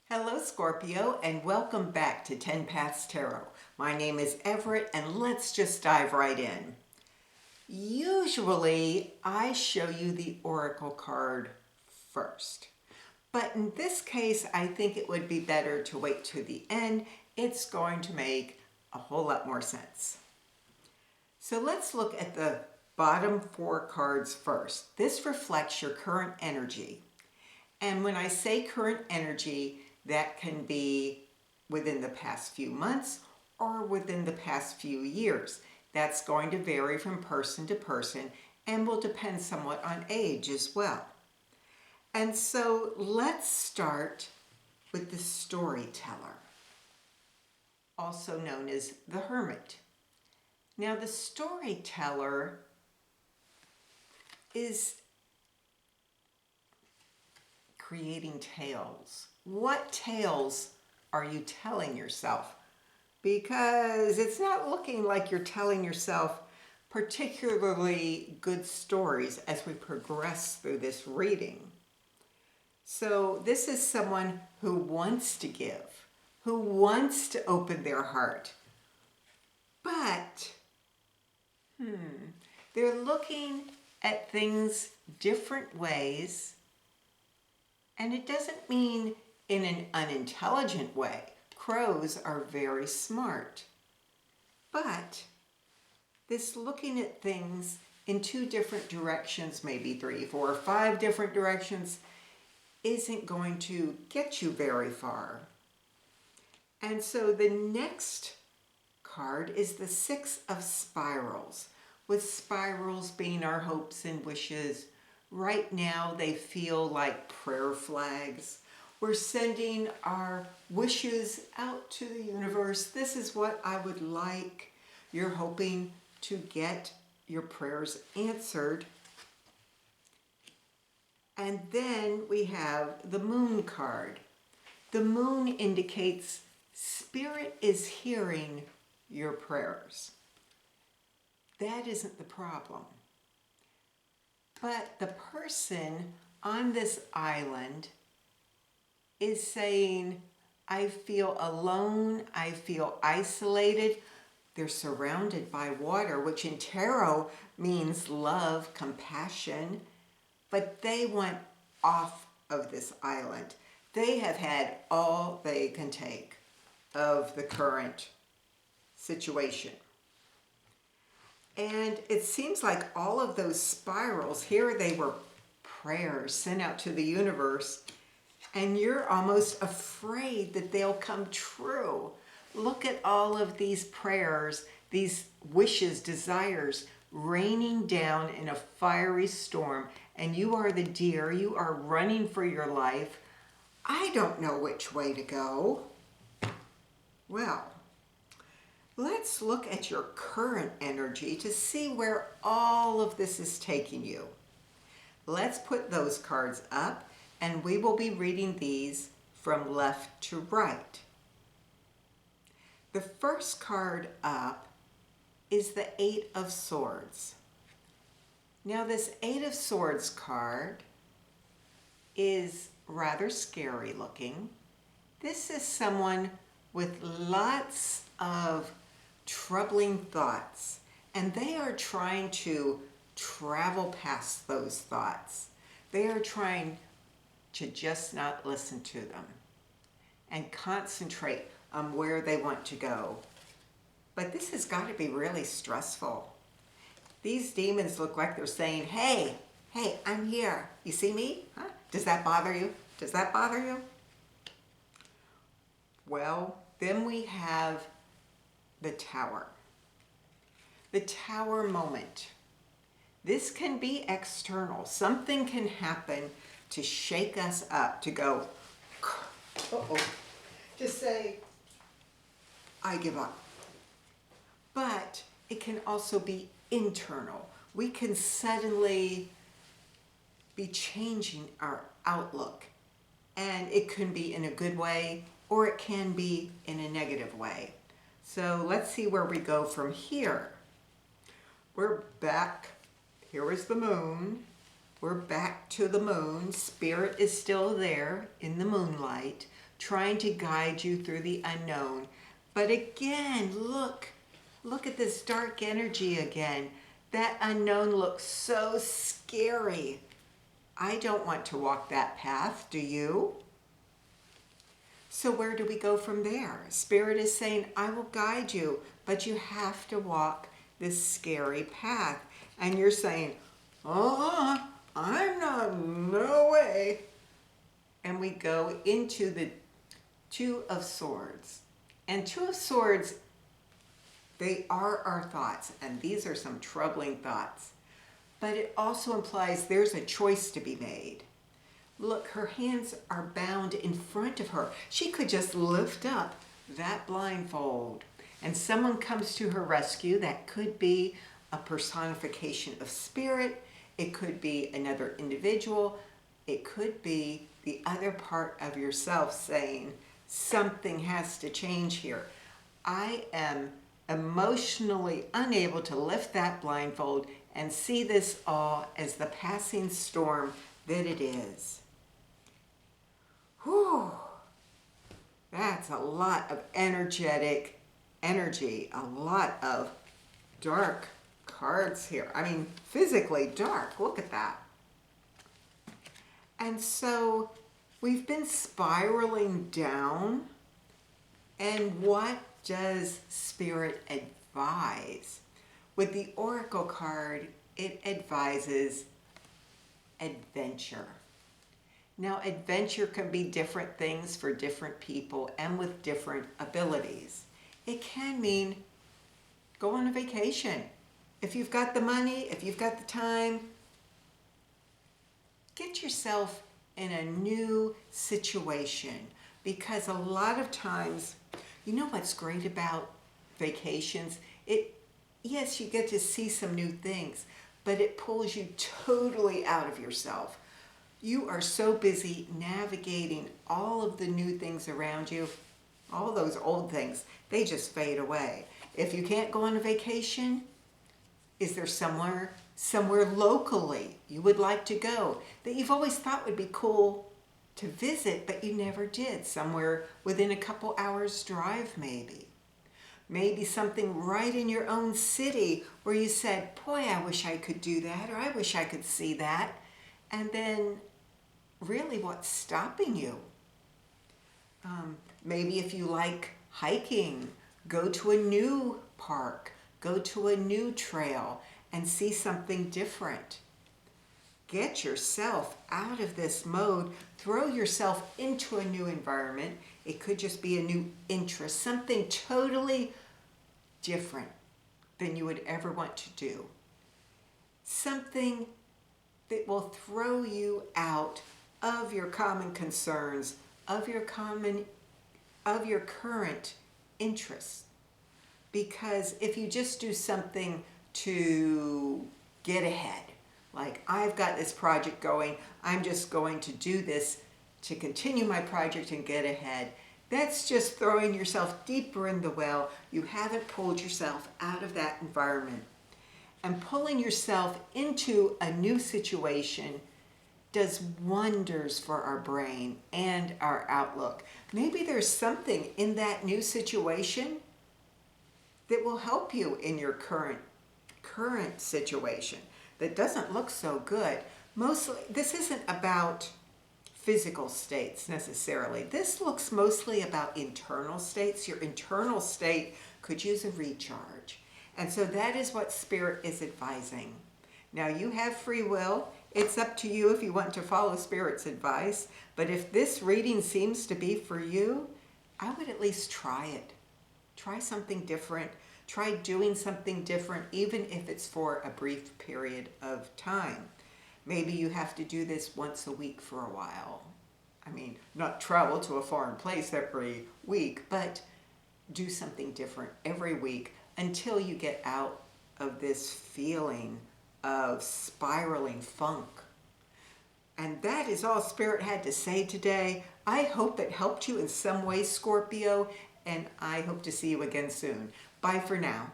Hello Scorpio, and welcome back to TenPaths Tarot. My name is Everett, and let's just dive right in. Usually I show you the oracle card first, but in this case I think it would be better to wait to the end. It's going to make a whole lot more sense. So let's look at the bottom four cards first. This reflects your current energy. And when I say current energy, that can be within the past few months or within the past few years. That's going to vary from person to person and will depend somewhat on age as well. And so let's start with the storyteller, also known as the hermit. Now, the storyteller is creating tales. What tales are you telling yourself? Because it's not looking like you're telling yourself particularly good stories as we progress through this reading. So this is someone who wants to give, who wants to open their heart, but they're looking at things different ways. And it doesn't mean in an unintelligent way. Crows are very smart. But this looking at things in two different directions, maybe 3, 4, 5 different directions, isn't going to get you very far. And so the next card is the 6 of Spirals, with spirals being our hopes and wishes. Right now, they feel like prayer flags. We're sending our wishes out to the universe. This is what I would like. You're hoping to get your prayers answered. And then we have the Moon card. The Moon indicates Spirit is hearing your prayers. That isn't the problem. But the person on this island is saying, I feel alone, I feel isolated. They're surrounded by water, which in tarot means love, compassion, but they want off of this island. They have had all they can take of the current situation. And it seems like all of those spirals, here they were prayers sent out to the universe, and you're almost afraid that they'll come true. Look at all of these prayers, these wishes, desires, raining down in a fiery storm, and you are the deer, you are running for your life. I don't know which way to go. Well, let's look at your current energy to see where all of this is taking you. Let's put those cards up, and we will be reading these from left to right. The first card up is the 8 of Swords. Now, this 8 of Swords card is rather scary looking. This is someone with lots of troubling thoughts, and they are trying to travel past those thoughts. They are trying to just not listen to them and concentrate on where they want to go. But this has got to be really stressful. These demons look like they're saying, hey, I'm here. You see me? Huh? Does that bother you? Does that bother you? Well, then we have the Tower. The Tower moment. This can be external. Something can happen to shake us up, to go, to say, I give up. But it can also be internal. We can suddenly be changing our outlook, and it can be in a good way or it can be in a negative way. So let's see where we go from here. We're back. Here is the Moon. We're back to the moon. Spirit is still there in the moonlight, trying to guide you through the unknown. But again, look at this dark energy again. That unknown looks so scary. I don't want to walk that path, do you? So where do we go from there? Spirit is saying, I will guide you, but you have to walk this scary path. And you're saying, I'm not, no way. And we go into the Two of Swords. And Two of Swords, they are our thoughts, and these are some troubling thoughts. But it also implies there's a choice to be made. Look, her hands are bound in front of her. She could just lift up that blindfold, and someone comes to her rescue. That could be a personification of spirit. It could be another individual. It could be the other part of yourself saying, something has to change here. I am emotionally unable to lift that blindfold and see this all as the passing storm that it is. Whew. That's a lot of energetic energy, a lot of dark cards here. I mean, physically dark. Look at that. And so we've been spiraling down. And what does Spirit advise? With the Oracle card, it advises adventure. Now, adventure can be different things for different people and with different abilities. It can mean go on a vacation. If you've got the money, if you've got the time, get yourself in a new situation. Because a lot of times, you know what's great about vacations? Yes, you get to see some new things, but it pulls you totally out of yourself. You are so busy navigating all of the new things around you, all those old things, they just fade away. If you can't go on a vacation, is there somewhere locally you would like to go that you've always thought would be cool to visit, but you never did? Somewhere within a couple hours drive maybe. Maybe something right in your own city where you said, boy, I wish I could do that, or I wish I could see that. And then really what's stopping you? Maybe if you like hiking, go to a new park, go to a new trail and see something different. Get yourself out of this mode, throw yourself into a new environment. It could just be a new interest, something totally different than you would ever want to do. Something that will throw you out of your common concerns, of your current interests. Because if you just do something to get ahead, like I've got this project going, I'm just going to do this to continue my project and get ahead, that's just throwing yourself deeper in the well. You haven't pulled yourself out of that environment. And pulling yourself into a new situation does wonders for our brain and our outlook. Maybe there's something in that new situation that will help you in your current situation that doesn't look so good. Mostly, this isn't about physical states necessarily. This looks mostly about internal states. Your internal state could use a recharge. And so that is what Spirit is advising. Now you have free will. It's up to you if you want to follow Spirit's advice. But if this reading seems to be for you, I would at least try it. Try something different. Try doing something different, even if it's for a brief period of time. Maybe you have to do this once a week for a while. I mean, not travel to a foreign place every week, but do something different every week until you get out of this feeling of spiraling funk. And that is all Spirit had to say today. I hope it helped you in some way, Scorpio, and I hope to see you again soon. Bye for now.